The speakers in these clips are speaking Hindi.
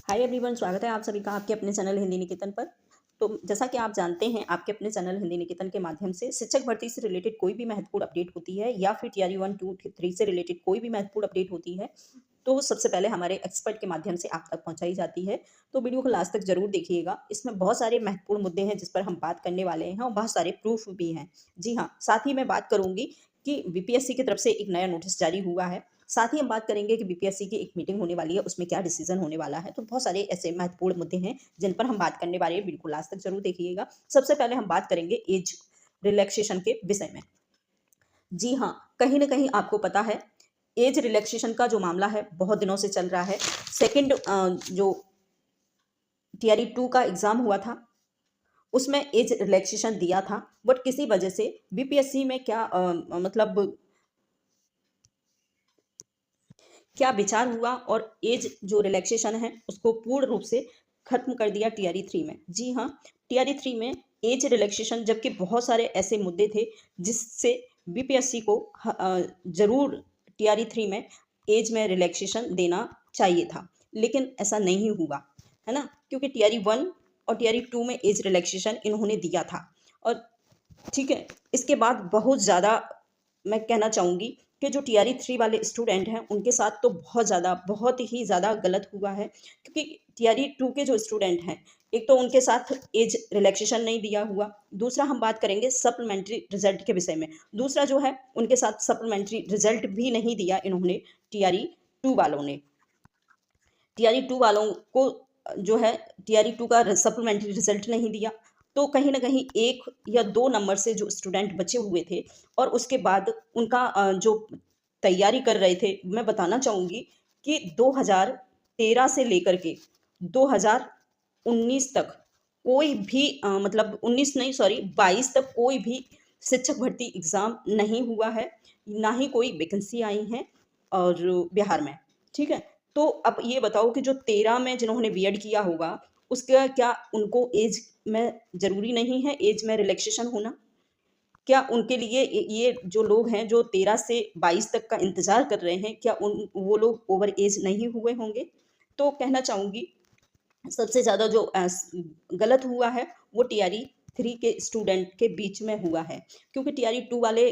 हाय एवरीवन, स्वागत है आप सभी का आपके अपने चैनल हिंदी निकेतन पर। तो जैसा कि आप जानते हैं, आपके अपने चैनल हिंदी निकेतन के माध्यम से शिक्षक भर्ती से रिलेटेड कोई भी महत्वपूर्ण अपडेट होती है या फिर टीआरई 1, 2, 3 से रिलेटेड कोई भी महत्वपूर्ण अपडेट होती है, तो सबसे पहले हमारे एक्सपर्ट के माध्यम से आप तक पहुंचाई जाती है। तो वीडियो को लास्ट तक जरूर देखिएगा। इसमें बहुत सारे महत्वपूर्ण मुद्दे हैं जिस पर हम बात करने वाले हैं और बहुत सारे प्रूफ भी हैं। जी हाँ, साथ ही मैं बात करूंगी कि बीपीएससी की तरफ से एक नया नोटिस जारी हुआ है। साथ ही हम बात करेंगे कि बीपीएससी की एक मीटिंग होने वाली है, उसमें क्या डिसीजन होने वाला है। तो बहुत सारे ऐसे महत्वपूर्ण मुद्दे हैं जिन पर हम बात करने वाले हैं। बिल्कुल लास्ट तक जरूर देखिएगा। सबसे पहले हम बात करेंगे एज रिलैक्सेशन के विषय में। जी हाँ, कहीं ना कहीं आपको पता है, एज रिलैक्सेशन का जो मामला है बहुत दिनों से चल रहा है। सेकंड जो टीआरई 2 का एग्जाम हुआ था, उसमें एज रिलैक्सेशन दिया था, बट किसी वजह से बीपीएससी में मतलब क्या विचार हुआ और एज जो रिलैक्सेशन है उसको पूर्ण रूप से खत्म कर दिया टीआरई 3 में। जी हाँ, टीआरई 3 में एज रिलैक्सेशन, जबकि बहुत सारे ऐसे मुद्दे थे जिससे बीपीएससी को जरूर टीआरई 3 में एज में रिलैक्सेशन देना चाहिए था, लेकिन ऐसा नहीं हुआ, है ना। क्योंकि टीआरई 1 और टीआरई 2 में एज रिलैक्सेशन इन्होंने दिया था। और ठीक है, इसके बाद बहुत ज़्यादा मैं कहना चाहूँगी कि जो टीआरई 3 वाले स्टूडेंट हैं उनके साथ तो बहुत ही ज़्यादा गलत हुआ है। क्योंकि टीआरई 2 के जो स्टूडेंट हैं, एक तो उनके साथ एज रिलैक्सेशन नहीं दिया हुआ। दूसरा हम बात करेंगे सप्लीमेंट्री रिजल्ट के विषय में। दूसरा जो है, उनके साथ सप्लीमेंट्री रिजल्ट भी नहीं दिया इन्होंने, टीआरई 2 वालों ने। टीआरई 2 वालों को जो है, टीआरई 2 का सप्लीमेंट्री रिजल्ट नहीं दिया। तो कहीं ना कहीं 1 या 2 नंबर से जो स्टूडेंट बचे हुए थे, और उसके बाद उनका जो तैयारी कर रहे थे, मैं बताना चाहूँगी कि 2013 से लेकर के 2019 तक कोई भी मतलब 19 नहीं, सॉरी 22 तक कोई भी शिक्षक भर्ती एग्जाम नहीं हुआ है, ना ही कोई वैकेंसी आई है और बिहार में। ठीक है, तो अब ये बताओ कि जो 13 में जिन्होंने बीएड किया होगा, उसका क्या उनको एज में ज़रूरी नहीं है एज में रिलैक्सेशन होना? क्या उनके लिए ये जो लोग हैं जो 13 से 22 तक का इंतज़ार कर रहे हैं, क्या उन वो लोग ओवर एज नहीं हुए होंगे? तो कहना चाहूँगी, सबसे ज़्यादा जो गलत हुआ है वो टीआरई 3 के स्टूडेंट के बीच में हुआ है। क्योंकि टीआरई 2 वाले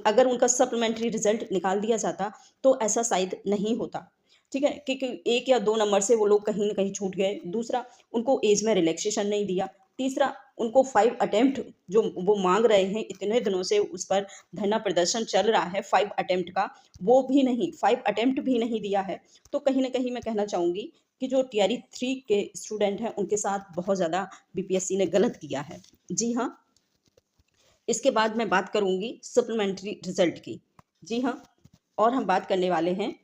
अगर उनका सप्लीमेंट्री रिजल्ट निकाल दिया जाता तो ऐसा शायद नहीं होता। ठीक है, क्योंकि 1 या 2 नंबर से वो लोग कहीं ना कहीं छूट गए। दूसरा, उनको एज में रिलैक्सेशन नहीं दिया। तीसरा, उनको 5 अटेम्प्ट जो वो मांग रहे हैं, इतने दिनों से उस पर धरना प्रदर्शन चल रहा है 5 अटेम्प्ट का, वो भी नहीं, 5 अटेम्प्ट भी नहीं दिया है। तो कहीं ना कहीं मैं कहना चाहूँगी कि जो टीआरई 3 के स्टूडेंट हैं उनके साथ बहुत ज़्यादा बीपीएससी ने गलत किया है। जी हाँ, इसके बाद मैं बात करूंगी सप्लीमेंट्री रिजल्ट की। जी हाँ, और हम बात करने वाले हैं,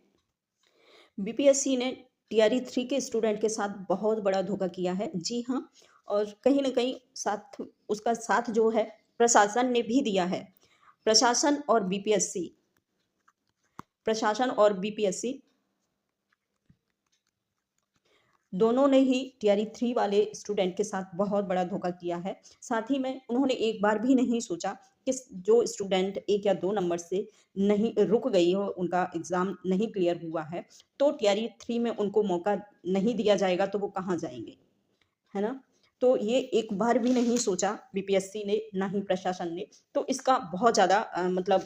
बीपीएससी ने टीआरई 3 के स्टूडेंट के साथ बहुत बड़ा धोखा किया है। जी हाँ, और कहीं ना कहीं साथ उसका साथ जो है प्रशासन ने भी दिया है। प्रशासन और बीपीएससी प्रशासन और बीपीएससी दोनों ने ही टीआरई 3 वाले स्टूडेंट के साथ बहुत बड़ा धोखा किया है। साथ ही में उन्होंने एक बार भी नहीं सोचा कि जो स्टूडेंट 1 या 2 नंबर से नहीं रुक गई हो, उनका एग्ज़ाम नहीं क्लियर हुआ है, तो टीआरई 3 में उनको मौका नहीं दिया जाएगा तो वो कहाँ जाएंगे, है ना। तो ये एक बार भी नहीं सोचा बीपीएससी ने, ना ही प्रशासन ने। तो इसका बहुत ज़्यादा मतलब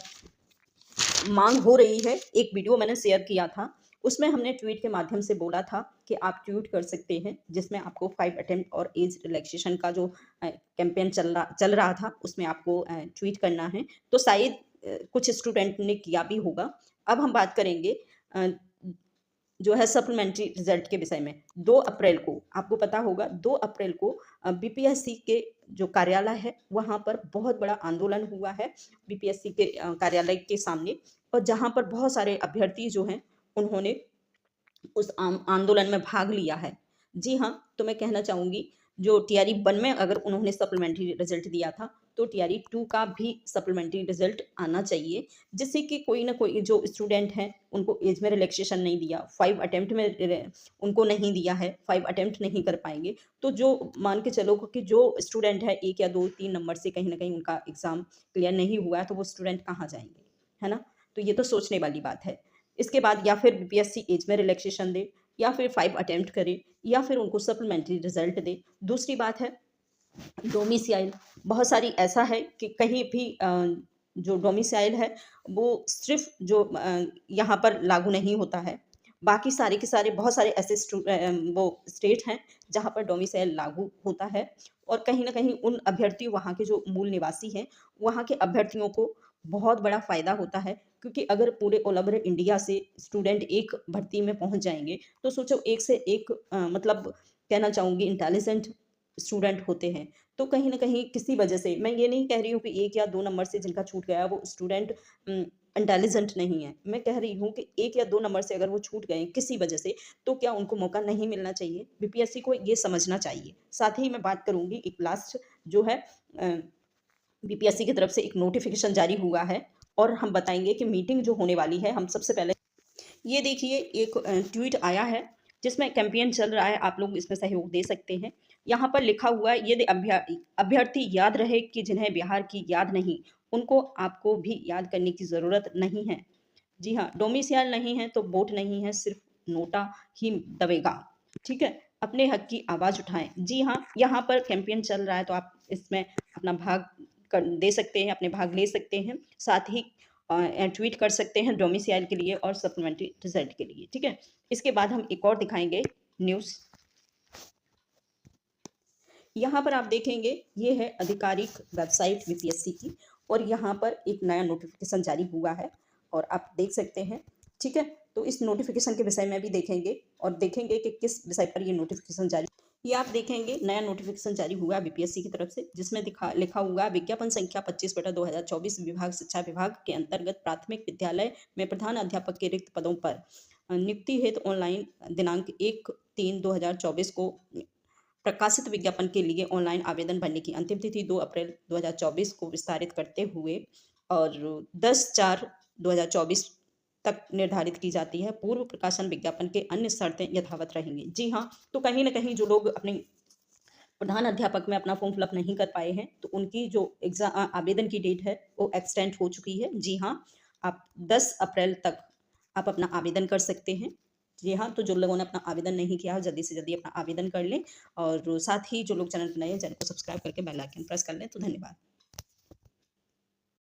मांग हो रही है। एक वीडियो मैंने शेयर किया था, उसमें हमने ट्वीट के माध्यम से बोला था कि आप ट्वीट कर सकते हैं, जिसमें आपको 5 अटेम्प्ट और एज रिलैक्सेशन का जो कैंपेन चल रहा था, उसमें आपको ट्वीट करना है। तो शायद कुछ स्टूडेंट ने किया भी होगा। अब हम बात करेंगे अ, जो है सप्लीमेंट्री रिजल्ट के विषय में। 2 अप्रैल को आपको पता होगा, 2 अप्रैल को बीपीएससी के जो कार्यालय है वहाँ पर बहुत बड़ा आंदोलन हुआ है, बीपीएससी के कार्यालय के सामने। और जहाँ पर बहुत सारे अभ्यर्थी जो हैं उन्होंने उस आंदोलन में भाग लिया है। जी हाँ, तो मैं कहना चाहूँगी, जो टीआरई 1 में अगर उन्होंने सप्लीमेंट्री रिजल्ट दिया था, तो टीआरई 2 का भी सप्लीमेंट्री रिजल्ट आना चाहिए, जिससे कि कोई ना कोई जो स्टूडेंट हैं उनको एज में रिलैक्सेशन नहीं दिया, 5 अटेम्प्ट में उनको नहीं दिया है, 5 अटेम्प्ट नहीं कर पाएंगे। तो जो मान के चलो कि जो स्टूडेंट है 1 या 2, 3 नंबर से कहीं ना कहीं उनका एग्ज़ाम क्लियर नहीं हुआ है, तो वो स्टूडेंट कहाँ जाएंगे, है ना। तो ये तो सोचने वाली बात है। इसके बाद या फिर बीपीएससी एज में रिलैक्सेशन दे, या फिर 5 अटेम्प्ट करे या फिर उनको सप्लीमेंट्री रिजल्ट दे। दूसरी बात है डोमिसाइल, बहुत सारी ऐसा है कि कहीं भी जो डोमिसाइल है वो सिर्फ जो यहाँ पर लागू नहीं होता है, बाकी सारे के सारे बहुत सारे ऐसे वो स्टेट हैं जहाँ पर डोमिसाइल लागू होता है और कहीं ना कहीं उन अभ्यर्थी वहाँ के जो मूल निवासी हैं वहाँ के अभ्यर्थियों को बहुत बड़ा फायदा होता है, क्योंकि अगर पूरे ऑल ओवर इंडिया से स्टूडेंट एक भर्ती में पहुँच जाएंगे तो सोचो एक से एक मतलब कहना चाहूँगी इंटेलिजेंट स्टूडेंट होते हैं। तो कहीं न कहीं किसी वजह से, मैं ये नहीं कह रही हूँ कि 1 या 2 नंबर से जिनका छूट गया है वो स्टूडेंट इंटेलिजेंट नहीं है। मैं कह रही हूँ कि 1 या 2 नंबर से अगर वो छूट गए किसी वजह से, तो क्या उनको मौका नहीं मिलना चाहिए? बीपीएससी को ये समझना चाहिए। साथ ही मैं बात करूँगी एक लास्ट जो है अ, बीपीएससी की तरफ से एक नोटिफ़िकेशन जारी हुआ है और हम बताएँगे कि मीटिंग जो होने वाली है, हम सबसे पहले ये देखिए एक ट्वीट आया है जिसमें कैंपेन चल रहा है, आप लोग इसमें सहयोग दे सकते हैं। यहाँ पर लिखा हुआ है, यदि अभ्यर्थी याद रहे कि जिन्हें बिहार की याद नहीं, उनको आपको भी याद करने की ज़रूरत नहीं है। जी हाँ, डोमिसाइल नहीं है तो वोट नहीं है, सिर्फ नोटा ही दबेगा। ठीक है? अपने हक की आवाज़ उठाएँ। जी हाँ, यहाँ पर कैंपेन चल रहा है तो आप इसमें अपना भाग दे सकते हैं, अपने भाग ले सकते हैं। साथ ही ट्वीट कर सकते हैं डोमिसाइल के लिए और सप्लीमेंट्री रिजल्ट के लिए। ठीक है? इसके बाद हम एक और दिखाएँगे न्यूज़। यहाँ पर आप देखेंगे ये है आधिकारिक वेबसाइट बीपीएससी की और यहाँ पर एक नया नोटिफिकेशन जारी हुआ है और आप देख सकते हैं। ठीक है, तो इस नोटिफिकेशन के विषय में भी देखेंगे और देखेंगे कि किस विषय पर ये नोटिफिकेशन जारी, ये आप देखेंगे नया नोटिफिकेशन जारी हुआ है बीपीएससी की तरफ से, जिसमें लिखा हुआ है विज्ञापन संख्या 25/2024 विभाग शिक्षा विभाग के अंतर्गत प्राथमिक विद्यालय में प्रधान अध्यापक के रिक्त पदों पर नियुक्ति हेतु ऑनलाइन दिनांक 1/3/2024 को प्रकाशित विज्ञापन के लिए ऑनलाइन आवेदन भरने की अंतिम तिथि 2 अप्रैल 2024 को विस्तारित करते हुए और 10/4/2024 तक निर्धारित की जाती है। पूर्व प्रकाशन विज्ञापन के अन्य शर्तें यथावत रहेंगी। जी हाँ, तो कहीं न कहीं जो लोग अपने प्रधान अध्यापक में अपना फॉर्म फिलअप नहीं कर पाए हैं, तो उनकी जो आवेदन की डेट है, वो एक्सटेंड हो चुकी है। जी हाँ, आप 10 अप्रैल तक आप अपना आवेदन कर सकते हैं। जी हाँ, तो जो लोगों ने अपना आवेदन नहीं किया है, जल्दी से जल्दी अपना आवेदन कर लें और साथ ही जो लोग चैनल पर नए हैं, चैनल को सब्सक्राइब करके बेल आइकन प्रेस कर लें। तो धन्यवाद।